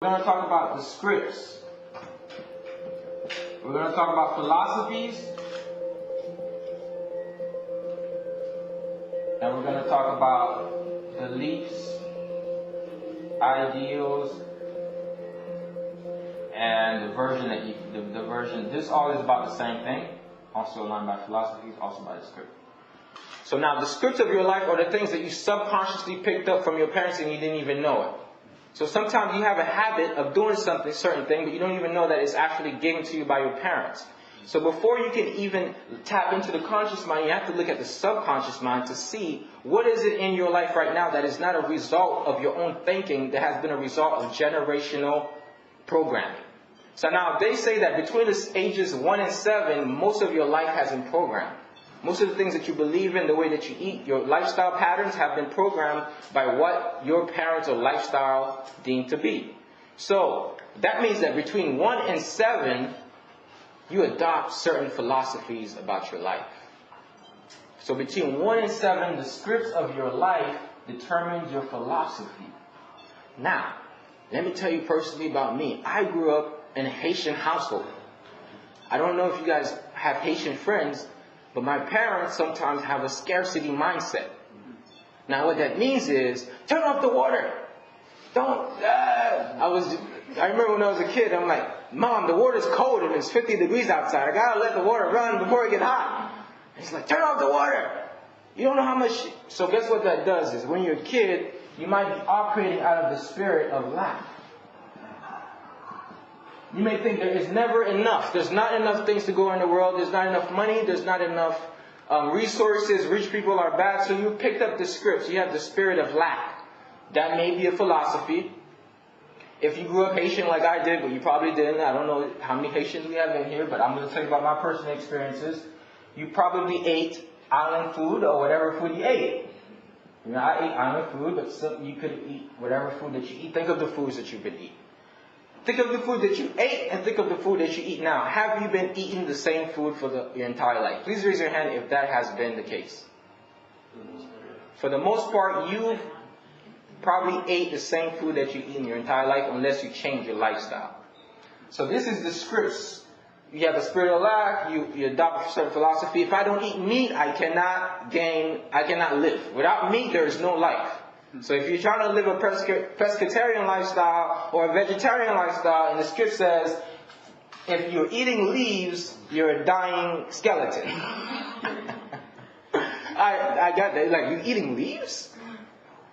We're going to talk about the scripts. We're going to talk about philosophies. And we're going to talk about beliefs, ideals, and the version. This all is about the same thing. Also aligned by philosophies, also by the script. So now the scripts of your life are the things that you subconsciously picked up from your parents and you didn't even know it. So sometimes you have a habit of doing something, certain thing, but you don't even know that it's actually given to you by your parents. So before you can even tap into the conscious mind, you have to look at the subconscious mind to see what is it in your life right now that is not a result of your own thinking, that has been a result of generational programming. So now they say that between the ages 1 and 7, most of your life has been programmed. Most of the things that you believe in, the way that you eat, your lifestyle patterns have been programmed by what your parents or lifestyle deem to be. So that means that between 1 and 7, you adopt certain philosophies about your life. So between 1 and 7, the scripts of your life determines your philosophy. Now, let me tell you personally about me. I grew up in a Haitian household. I don't know if you guys have Haitian friends, but my parents sometimes have a scarcity mindset. Now what that means is, turn off the water. Don't, I remember when I was a kid, I'm like, Mom, the water's cold and it's 50 degrees outside. I gotta let the water run before it gets hot. And he's like, turn off the water. You don't know how much. So guess what that does is when you're a kid, you might be operating out of the spirit of lack. You may think there is never enough. There's not enough things to go in the world. There's not enough money. There's not enough resources. Rich people are bad. So you picked up the scripts. You have the spirit of lack. That may be a philosophy. If you grew up Haitian like I did, but you probably didn't. I don't know how many Haitians we have in here, but I'm going to tell you about my personal experiences. You probably ate island food or whatever food you ate. You know, I ate island food, but you could eat whatever food that you eat. Think of the foods that you've been eating. Think of the food that you ate and think of the food that you eat now. Have you been eating the same food for your entire life? Please raise your hand if that has been the case. For the most part, you probably ate the same food that you eat in your entire life unless you change your lifestyle. So this is the scripts. You have a spirit of lack, you adopt a certain philosophy. If I don't eat meat, I cannot live. Without meat, there is no life. So if you're trying to live a pescatarian lifestyle or a vegetarian lifestyle, and the script says, if you're eating leaves, you're a dying skeleton. I got that. Like, you're eating leaves?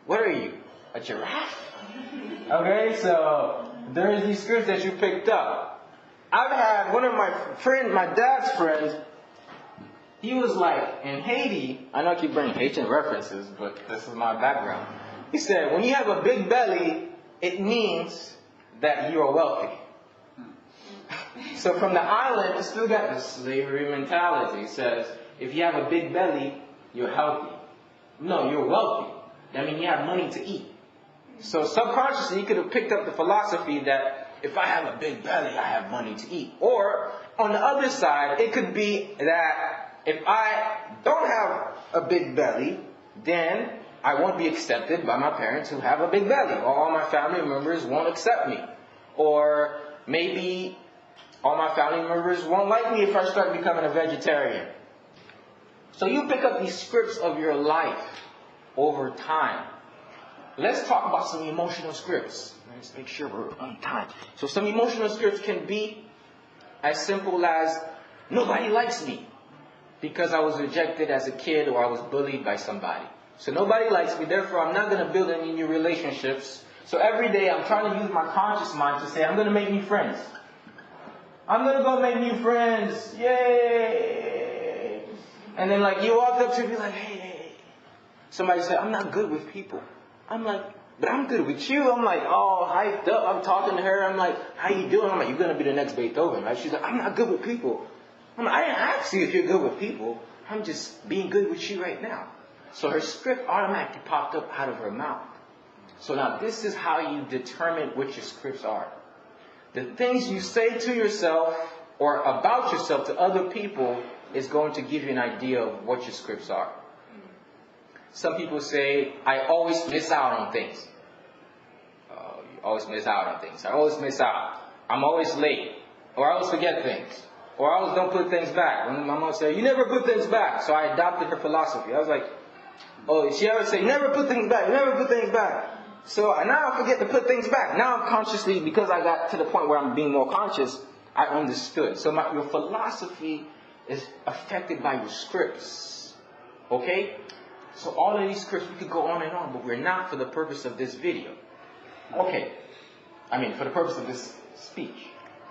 What are you? A giraffe? Okay, so there's these scripts that you picked up. I've had one of my dad's friends, he was like, in Haiti, I know I keep bringing Haitian references, but this is my background. He said, when you have a big belly, it means that you are wealthy. So from the island, it's still got this slavery mentality. It says, if you have a big belly, you're healthy. No, you're wealthy. That means you have money to eat. So subconsciously, you could have picked up the philosophy that if I have a big belly, I have money to eat. Or on the other side, it could be that if I don't have a big belly, then I won't be accepted by my parents who have a big belly. Or all my family members won't accept me. Or maybe all my family members won't like me if I start becoming a vegetarian. So you pick up these scripts of your life over time. Let's talk about some emotional scripts. Let's make sure we're on time. So some emotional scripts can be as simple as, nobody likes me because I was rejected as a kid or I was bullied by somebody. So nobody likes me, therefore I'm not going to build any new relationships. So every day I'm trying to use my conscious mind to say, I'm going to make new friends. I'm going to go make new friends. Yay! And then like you walk up to me like, hey. Somebody said, I'm not good with people. I'm like, but I'm good with you. I'm like, oh, hyped up. I'm talking to her. I'm like, how you doing? I'm like, you're going to be the next Beethoven, right? She's like, I'm not good with people. I'm like, I didn't ask you if you're good with people. I'm just being good with you right now. So her script automatically popped up out of her mouth. So now this is how you determine what your scripts are. The things you say to yourself or about yourself to other people is going to give you an idea of what your scripts are. Some people say, I always miss out on things. always miss out on things. I always miss out. I'm always late. Or I always forget things. Or I always don't put things back. When my mom said, you never put things back. So I adopted her philosophy. I was like, oh, she always say, you never put things back. You never put things back. So now I forget to put things back. Now I'm consciously, because I got to the point where I'm being more conscious, I understood. So your philosophy is affected by your scripts. Okay? So all of these scripts, we could go on and on, but we're not for the purpose of this video. Okay. For the purpose of this speech.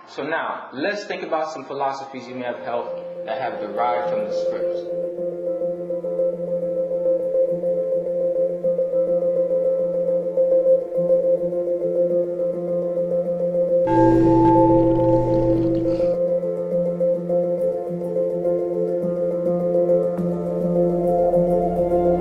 So now, let's think about some philosophies you may have held that have derived from the scripts.